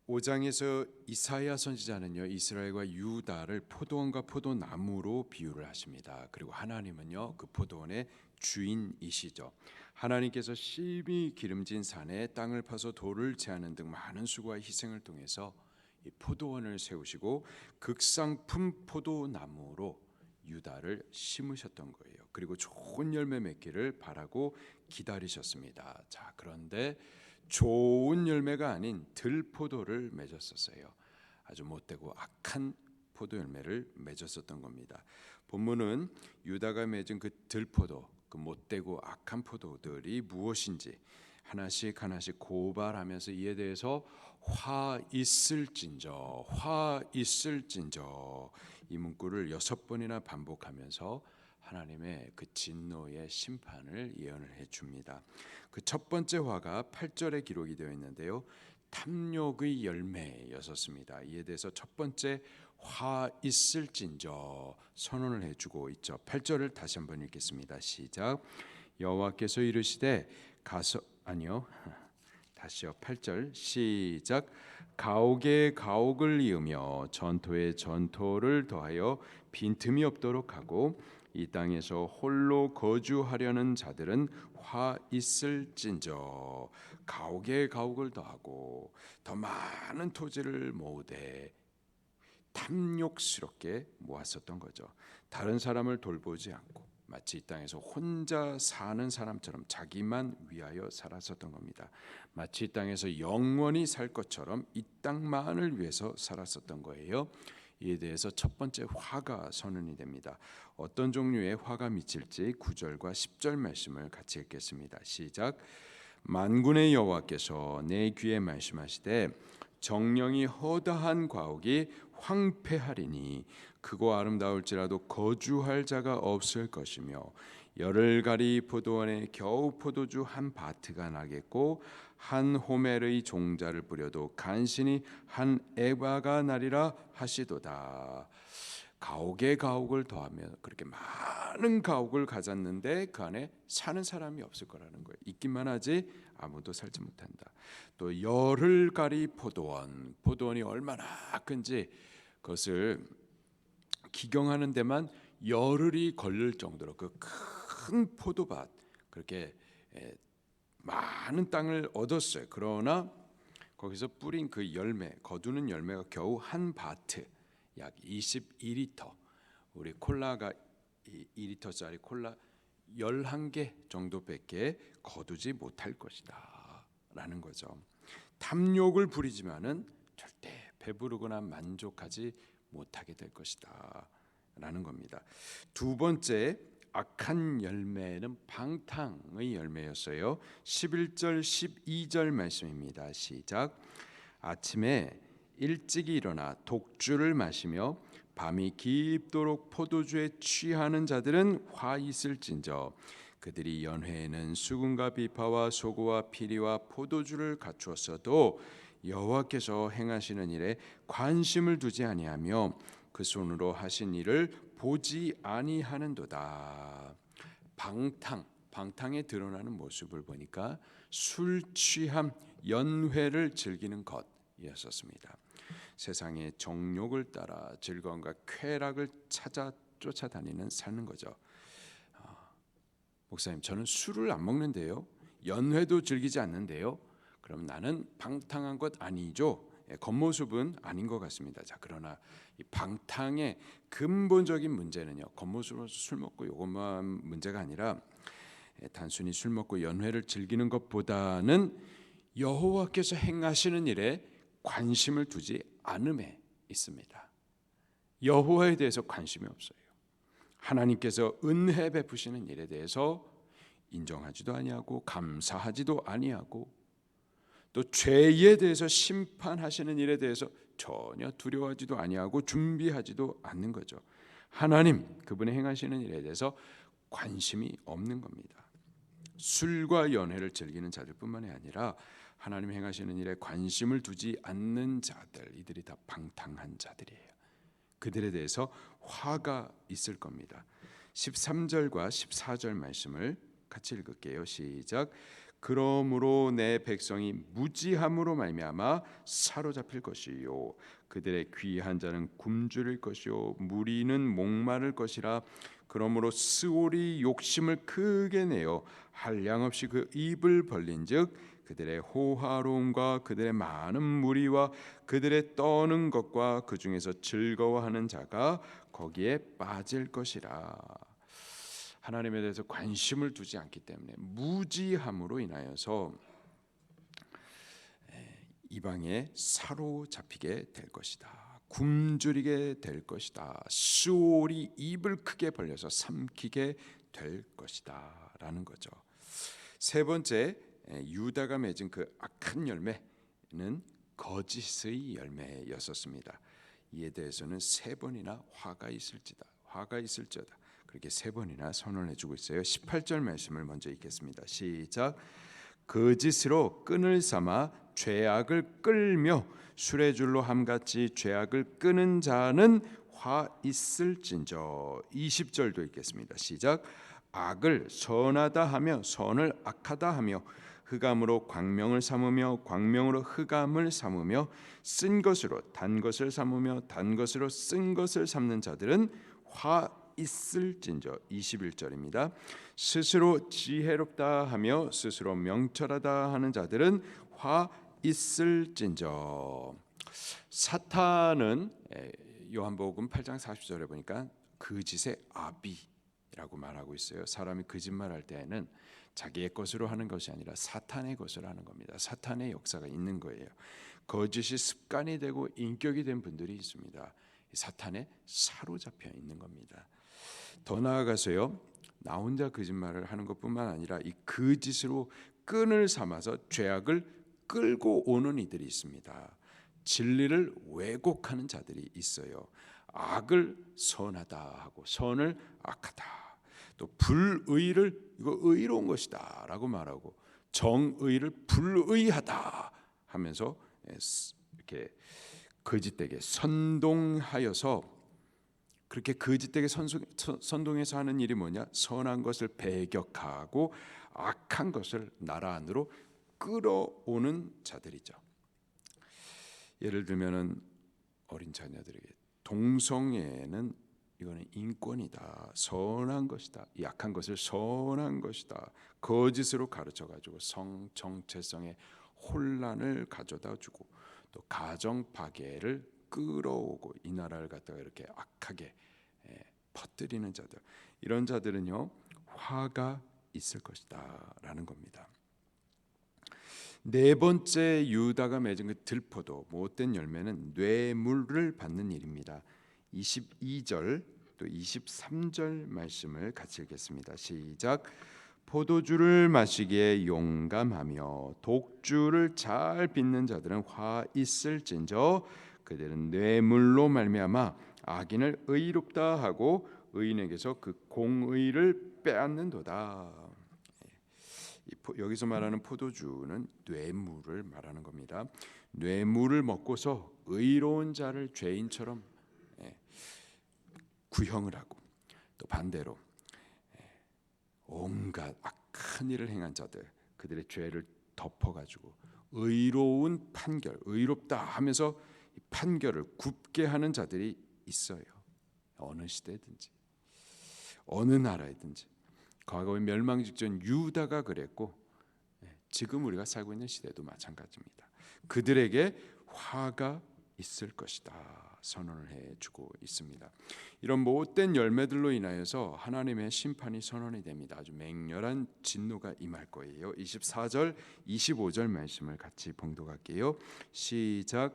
5장에서 이사야 선지자는요, 이스라엘과 유다를 포도원과 포도나무로 비유를 하십니다. 그리고 하나님은요, 그 포도원의 주인이시죠. 하나님께서 심히 기름진 산에 땅을 파서 돌을 채하는 등 많은 수고와 희생을 통해서 이 포도원을 세우시고 극상품 포도나무로 유다를 심으셨던 거예요. 그리고 좋은 열매 맺기를 바라고 기다리셨습니다. 자, 그런데 좋은 열매가 아닌 들포도를 맺었었어요. 아주 못되고 악한 포도 열매를 맺었었던 겁니다. 본문은 유다가 맺은 그 들포도, 그 못되고 악한 포도들이 무엇인지 하나씩 하나씩 고발하면서 이에 대해서 화 있을진저, 화 있을진저 이 문구를 6번이나 반복하면서 하나님의 그 진노의 심판을 예언을 해줍니다. 그 첫 번째 화가 8절에 기록이 되어 있는데요, 탐욕의 열매였었습니다. 이에 대해서 첫 번째 화 있을진저 선언을 해주고 있죠. 8절을 다시 한번 읽겠습니다. 시작. 여호와께서 이르시되 다시요. 8절 시작. 가옥에 가옥을 이으며 전토에 전토를 더하여 빈틈이 없도록 하고 이 땅에서 홀로 거주하려는 자들은 화 있을진저. 가옥에 가옥을 더하고 더 많은 토지를 모으되 탐욕스럽게 모았었던 거죠. 다른 사람을 돌보지 않고 마치 이 땅에서 혼자 사는 사람처럼 자기만 위하여 살았었던 겁니다. 마치 이 땅에서 영원히 살 것처럼 이 땅만을 위해서 살았었던 거예요. 이에 대해서 첫 번째 화가 선언이 됩니다. 어떤 종류의 화가 미칠지 9절과 10절 말씀을 같이 읽겠습니다. 시작. 만군의 여호와께서 내 귀에 말씀하시되 정령이 허다한 과옥이 황폐하리니 크고 아름다울지라도 거주할 자가 없을 것이며 열흘가리 포도원에 겨우 포도주 한 바트가 나겠고 한 호멜의 종자를 뿌려도 간신히 한 에바가 나리라 하시도다. 가옥에 가옥을 더하며 그렇게 많은 가옥을 가졌는데 그 안에 사는 사람이 없을 거라는 거예요. 있기만 하지 아무도 살지 못한다. 또 열흘가리 포도원이 얼마나 큰지 그것을 기경하는 데만 열흘이 걸릴 정도로 그 큰 포도밭, 그렇게 많은 땅을 얻었어요. 그러나 거기서 뿌린 그 열매, 거두는 열매가 겨우 한 바트, 약 22리터. 우리 콜라가 2리터짜리 콜라 11개 정도밖에 거두지 못할 것이다 라는 거죠. 탐욕을 부리지만은 절대 배부르거나 만족하지 못하게 될 것이다 라는 겁니다. 두 번째 악한 열매는 방탕의 열매였어요. 11절 12절 말씀입니다. 시작. 아침에 일찍이 일어나 독주를 마시며 밤이 깊도록 포도주에 취하는 자들은 화 있을진저. 그들이 연회에는 수금과 비파와 소고와 피리와 포도주를 갖추었어도 여호와께서 행하시는 일에 관심을 두지 아니하며 그 손으로 하신 일을 보지 아니하는도다. 방탕에 드러나는 모습을 보니까 술 취함, 연회를 즐기는 것이었습니다. 세상의 정욕을 따라 즐거움과 쾌락을 찾아 쫓아다니는 사는 거죠. 목사님, 저는 술을 안 먹는데요, 연회도 즐기지 않는데요, 그럼 나는 방탕한 것 아니죠? 겉모습은 아닌 것 같습니다. 자, 그러나 이 방탕의 근본적인 문제는요, 겉모습으로 술 먹고 이것만 문제가 아니라 단순히 술 먹고 연회를 즐기는 것보다는 여호와께서 행하시는 일에 관심을 두지 않음에 있습니다. 여호와에 대해서 관심이 없어요. 하나님께서 은혜 베푸시는 일에 대해서 인정하지도 아니하고 감사하지도 아니하고 또 죄에 대해서 심판하시는 일에 대해서 전혀 두려워하지도 아니하고 준비하지도 않는 거죠. 하나님 그분이 행하시는 일에 대해서 관심이 없는 겁니다. 술과 연회를 즐기는 자들뿐만이 아니라 하나님 행하시는 일에 관심을 두지 않는 자들, 이들이 다 방탕한 자들이에요. 그들에 대해서 화가 있을 겁니다. 13절과 14절 말씀을 같이 읽을게요. 시작. 그러므로 내 백성이 무지함으로 말미암아 사로잡힐 것이요 그들의 귀한 자는 굶주릴 것이요 무리는 목마를 것이라. 그러므로 스올이 욕심을 크게 내어 한량없이 그 입을 벌린즉 그들의 호화로움과 그들의 많은 무리와 그들의 떠는 것과 그 중에서 즐거워하는 자가 거기에 빠질 것이라. 하나님에 대해서 관심을 두지 않기 때문에 무지함으로 인하여서 이방에 사로잡히게 될 것이다. 굶주리게 될 것이다. 수올이 입을 크게 벌려서 삼키게 될 것이다 라는 거죠. 세 번째, 유다가 맺은 그 악한 열매는 거짓의 열매였었습니다. 이에 대해서는 세 번이나 화가 있을지다 그렇게 세 번이나 선언해 주고 있어요. 18절 말씀을 먼저 읽겠습니다. 시작. 거짓으로 끈을 삼아 죄악을 끌며 수레줄로 함같이 죄악을 끄는 자는 화 있을진저. 20절도 읽겠습니다. 시작. 악을 선하다 하며 선을 악하다 하며 흑암으로 광명을 삼으며 광명으로 흑암을 삼으며 쓴 것으로 단 것을 삼으며 단 것으로 쓴 것을 삼는 자들은 화 있을진저. 21절입니다. 스스로 지혜롭다 하며 스스로 명철하다 하는 자들은 화 있을진저. 사탄은 요한복음 8장 40절에 보니까 거짓의 아비라고 말하고 있어요. 사람이 거짓말할 때에는 자기의 것으로 하는 것이 아니라 사탄의 것으로 하는 겁니다. 사탄의 역사가 있는 거예요. 거짓이 습관이 되고 인격이 된 분들이 있습니다. 사탄에 사로잡혀 있는 겁니다. 더 나아가서요, 나 혼자 거짓말을 하는 것뿐만 아니라 이 거짓으로 끈을 삼아서 죄악을 끌고 오는 이들이 있습니다. 진리를 왜곡하는 자들이 있어요. 악을 선하다 하고 선을 악하다, 또 불의를 이거 의로운 것이다 라고 말하고 정의를 불의하다 하면서 이렇게 거짓되게 선동하여서, 그렇게 거짓되게 선동해서 하는 일이 뭐냐? 선한 것을 배격하고 악한 것을 나라 안으로 끌어오는 자들이죠. 예를 들면은 어린 자녀들에게 동성애는 이거는 인권이다, 선한 것이다, 약한 것을 선한 것이다, 거짓으로 가르쳐 가지고 성 정체성의 혼란을 가져다 주고 또 가정 파괴를 끌어오고 이 나라를 갖다가 이렇게 악하게 퍼뜨리는 자들, 이런 자들은요 화가 있을 것이다라는 겁니다. 네 번째 유다가 맺은 그 들포도 못된 열매는 뇌물을 받는 일입니다. 22절 또 23절 말씀을 같이 읽겠습니다. 시작. 포도주를 마시기에 용감하며 독주를 잘 빚는 자들은 화 있을진저. 그들은 뇌물로 말미암아 악인을 의롭다 하고 의인에게서 그 공의를 빼앗는도다. 여기서 말하는 포도주는 뇌물을 말하는 겁니다. 뇌물을 먹고서 의로운 자를 죄인처럼 구형을 하고, 또 반대로 온갖 악한 일을 행한 자들, 그들의 죄를 덮어가지고 의로운 판결, 의롭다 하면서 판결을 굽게 하는 자들이 있어요. 어느 시대든지 어느 나라에든지. 과거의 멸망 직전 유다가 그랬고 지금 우리가 살고 있는 시대도 마찬가지입니다. 그들에게 화가 있을 것이다 선언을 해주고 있습니다. 이런 못된 열매들로 인하여서 하나님의 심판이 선언이 됩니다. 아주 맹렬한 진노가 임할 거예요. 24절 25절 말씀을 같이 봉독할게요. 시작.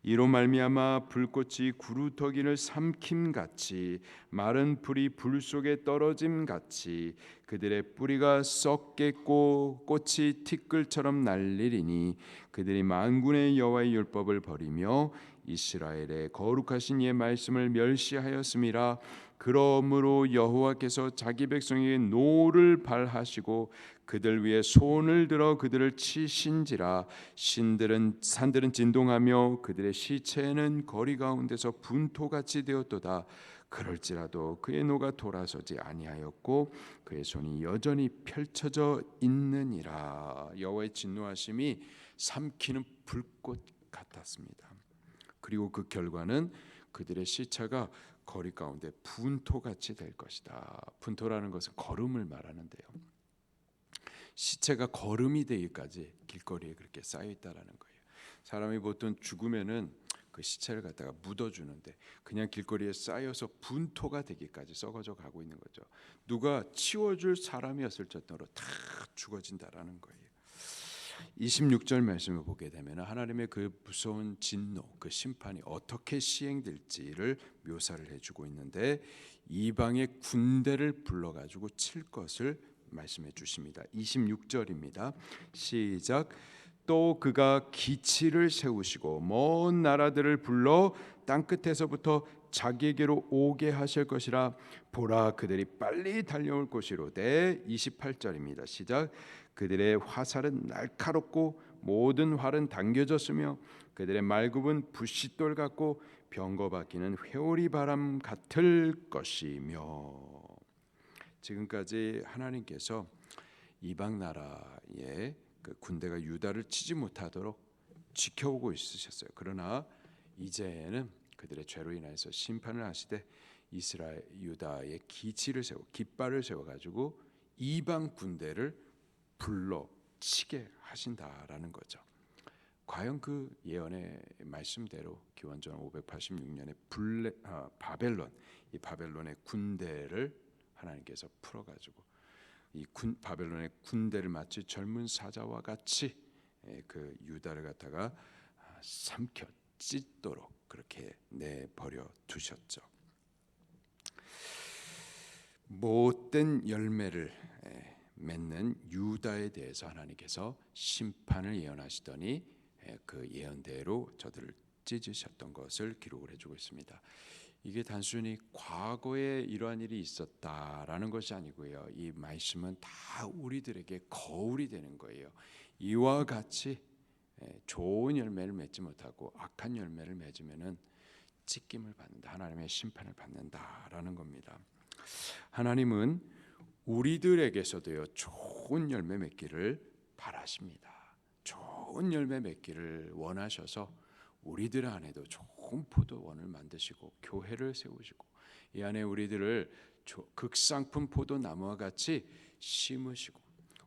이로 말미암아 불꽃이 구루터기를 삼킴같이 마른 풀이 불 속에 떨어짐같이 그들의 뿌리가 썩겠고 꽃이 티끌처럼 날리리니 그들이 만군의 여호와의 율법을 버리며 이스라엘의 거룩하신 이의 말씀을 멸시하였음이라. 그러므로 여호와께서 자기 백성에게 노를 발하시고 그들 위에 손을 들어 그들을 치신지라. 산들은 진동하며 그들의 시체는 거리 가운데서 분토같이 되었도다. 그럴지라도 그의 노가 돌아서지 아니하였고 그의 손이 여전히 펼쳐져 있느니라. 여호와의 진노하심이 삼키는 불꽃 같았습니다. 그리고 그 결과는 그들의 시체가 거리 가운데 분토같이 될 것이다. 분토라는 것은 걸음을 말하는데요. 시체가 걸음이 되기까지 길거리에 그렇게 쌓여 있다라는 거예요. 사람이 보통 죽으면은 그 시체를 갖다가 묻어주는데 그냥 길거리에 쌓여서 분토가 되기까지 썩어져 가고 있는 거죠. 누가 치워줄 사람이었을 정도로 다 죽어진다라는 거예요. 26절 말씀을 보게 되면 하나님의 그 무서운 진노, 그 심판이 어떻게 시행될지를 묘사를 해주고 있는데 이방의 군대를 불러가지고 칠 것을 말씀해 주십니다. 26절입니다. 시작. 또 그가 기치를 세우시고 먼 나라들을 불러 땅끝에서부터 자기에게로 오게 하실 것이라. 보라, 그들이 빨리 달려올 것이로되. 28절입니다. 시작. 그들의 화살은 날카롭고 모든 활은 당겨졌으며 그들의 말굽은 부싯돌 같고 병거바퀴는 회오리 바람 같을 것이며. 지금까지 하나님께서 이방 나라의 그 군대가 유다를 치지 못하도록 지켜오고 있으셨어요. 그러나 이제는 그들의 죄로 인해서 심판을 하시되 이스라엘 유다의 기치를 세워 깃발을 세워 가지고 이방 군대를 불러 치게 하신다라는 거죠. 과연 그 예언의 말씀대로 기원전 586년에 바벨론, 이 바벨론의 군대를 하나님께서 풀어가지고 이 바벨론의 군대를 마치 젊은 사자와 같이 그 유다를 갖다가 삼켜 찢도록 그렇게 내버려 두셨죠. 못된 열매를 맺는 유다에 대해서 하나님께서 심판을 예언하시더니 그 예언대로 저들을 찢으셨던 것을 기록을 해주고 있습니다. 이게 단순히 과거에 이러한 일이 있었다라는 것이 아니고요. 이 말씀은 다 우리들에게 거울이 되는 거예요. 이와 같이 좋은 열매를 맺지 못하고 악한 열매를 맺으면은 찢김을 받는다. 하나님의 심판을 받는다라는 겁니다. 하나님은 우리들에게서도요 좋은 열매 맺기를 바라십니다. 좋은 열매 맺기를 원하셔서 우리들 안에도 좋은 포도원을 만드시고 교회를 세우시고 이 안에 우리들을 극상품 포도나무와 같이 심으시고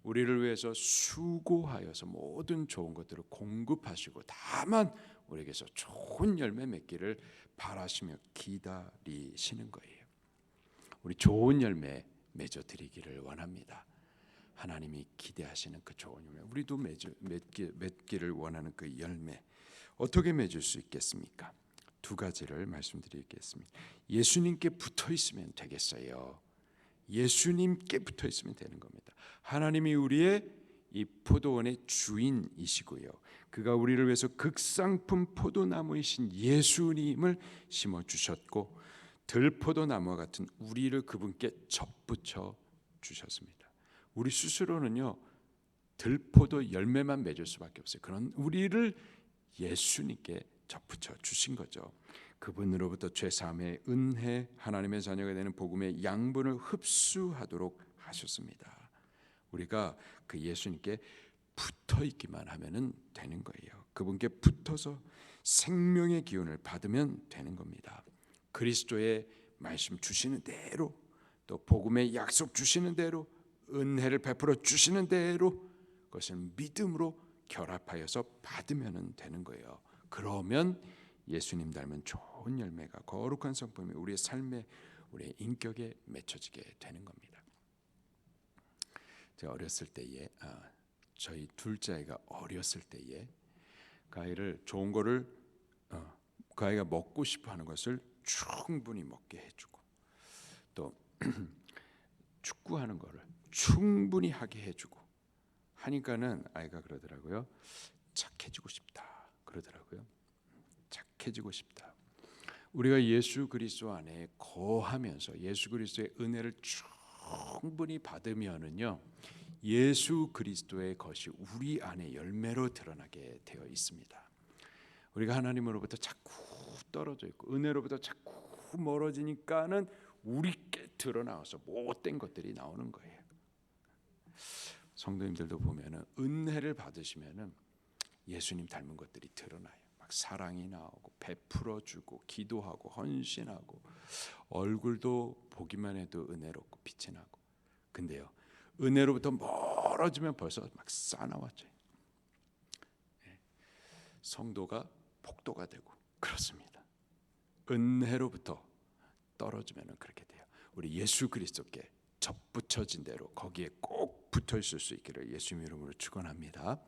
우리를 위해서 수고하여서 모든 좋은 것들을 공급하시고 다만 우리에게서 좋은 열매 맺기를 바라시며 기다리시는 거예요. 우리 좋은 열매 맺어 드리기를 원합니다. 하나님이 기대하시는 그 좋은 열매, 우리도 맺기를 원하는 그 열매 어떻게 맺을 수 있겠습니까? 두 가지를 말씀드리겠습니다. 예수님께 붙어 있으면 되겠어요. 예수님께 붙어 있으면 되는 겁니다. 하나님이 우리의 이 포도원의 주인이시고요. 그가 우리를 위해서 극상품 포도나무이신 예수님을 심어 주셨고 들포도나무와 같은 우리를 그분께 접붙여 주셨습니다. 우리 스스로는요 들포도 열매만 맺을 수밖에 없어요. 그런 우리를 예수님께 접붙여 주신 거죠. 그분으로부터 죄사함의 은혜, 하나님의 자녀가 되는 복음의 양분을 흡수하도록 하셨습니다. 우리가 그 예수님께 붙어 있기만 하면은 되는 거예요. 그분께 붙어서 생명의 기운을 받으면 되는 겁니다. 그리스도의 말씀 주시는 대로 또 복음의 약속 주시는 대로 은혜를 베풀어 주시는 대로 그것을 믿음으로 결합하여서 받으면 되는 거예요. 그러면 예수님 닮은 좋은 열매가 거룩한 성품이 우리의 삶에 우리의 인격에 맺혀지게 되는 겁니다. 제가 어렸을 때에 저희 둘째 아이가 어렸을 때에 그 아이를 좋은 거를 그 아이가 먹고 싶어 하는 것을 충분히 먹게 해주고 또 축구하는 거를 충분히 하게 해주고 하니까는 아이가 그러더라고요. 착해지고 싶다 그러더라고요. 착해지고 싶다. 우리가 예수 그리스도 안에 거하면서 예수 그리스도의 은혜를 충분히 받으면은요 예수 그리스도의 것이 우리 안에 열매로 드러나게 되어 있습니다. 우리가 하나님으로부터 자꾸 떨어져 있고 은혜로부터 자꾸 자꾸 멀어지니까는 우리께 드러나와서 못된 것들이 나오는 거예요. 성도님들도 보면은 은혜를 받으시면은 예수님 닮은 것들이 드러나요. 막 사랑이 나오고 베풀어주고 기도하고 헌신하고 얼굴도 보기만 해도 은혜롭고 빛이 나고. 근데요, 은혜로부터 멀어지면 벌써 막 싸나워져요. 성도가 폭도가 되고 그렇습니다. 은혜로부터 떨어지면 그렇게 돼요. 우리 예수 그리스도께 접붙여진 대로 거기에 꼭 붙어 있을 수 있기를 예수님 이름으로 축원합니다.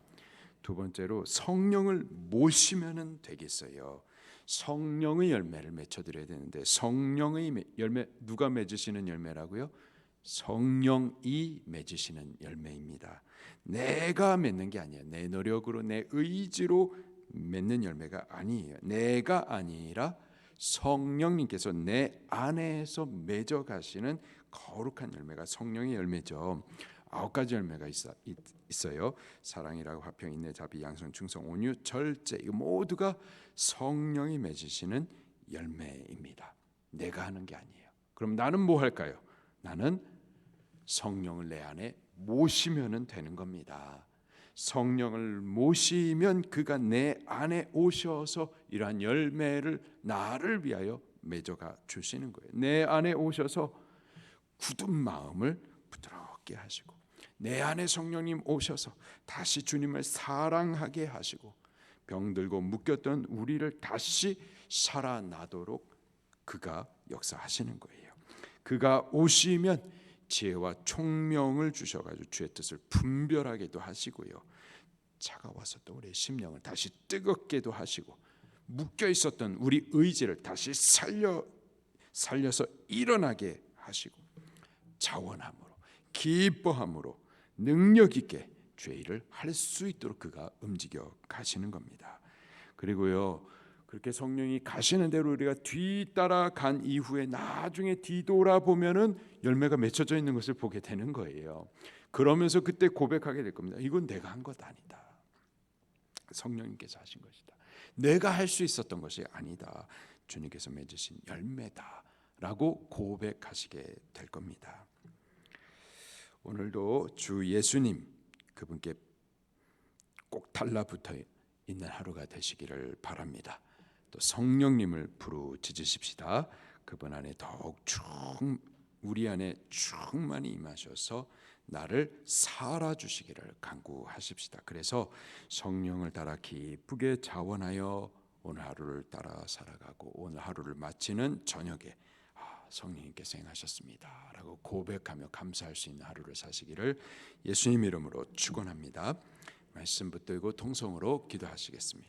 두 번째로 성령을 모시면 되겠어요. 성령의 열매를 맺혀드려야 되는데 성령의 열매, 누가 맺으시는 열매라고요? 성령이 맺으시는 열매입니다. 내가 맺는 게 아니에요. 내 노력으로 내 의지로 맺는 열매가 아니에요. 내가 아니라 성령님께서 내 안에서 맺어 가시는 거룩한 열매가 성령의 열매죠. 9가지 열매가 있어요. 사랑이라고 화평, 인내, 자비, 양선, 충성, 온유, 절제. 이 모두가 성령이 맺으시는 열매입니다. 내가 하는 게 아니에요. 그럼 나는 뭐 할까요? 나는 성령을 내 안에 모시면 되는 겁니다. 성령을 모시면 그가 내 안에 오셔서 이러한 열매를 나를 위하여 맺어가 주시는 거예요. 내 안에 오셔서 굳은 마음을 부드럽게 하시고 내 안에 성령님 오셔서 다시 주님을 사랑하게 하시고 병들고 묶였던 우리를 다시 살아나도록 그가 역사하시는 거예요. 그가 오시면 지혜와 총명을 주셔가지고 주의 뜻을 분별하게도 하시고요. 차가웠었던 우리의 심령을 다시 뜨겁게도 하시고 묶여 있었던 우리 의지를 다시 살려서 일어나게 하시고 자원함으로 기뻐함으로 능력 있게 주의 일을 할 수 있도록 그가 움직여 가시는 겁니다. 그리고요, 그렇게 성령이 가시는 대로 우리가 뒤따라 간 이후에 나중에 뒤돌아보면은 열매가 맺혀져 있는 것을 보게 되는 거예요. 그러면서 그때 고백하게 될 겁니다. 이건 내가 한 것 아니다. 성령님께서 하신 것이다. 내가 할 수 있었던 것이 아니다. 주님께서 맺으신 열매다라고 고백하시게 될 겁니다. 오늘도 주 예수님 그분께 꼭 달라붙어 있는 하루가 되시기를 바랍니다. 또 성령님을 부르짖으십시다. 그분 안에 더욱 우리 안에 충만히 임하셔서 나를 살아주시기를 간구하십시다. 그래서 성령을 따라 기쁘게 자원하여 오늘 하루를 따라 살아가고 오늘 하루를 마치는 저녁에 성령님께서 행하셨습니다 라고 고백하며 감사할 수 있는 하루를 사시기를 예수님 이름으로 축원합니다. 말씀 붙들고 통성으로 기도하시겠습니다.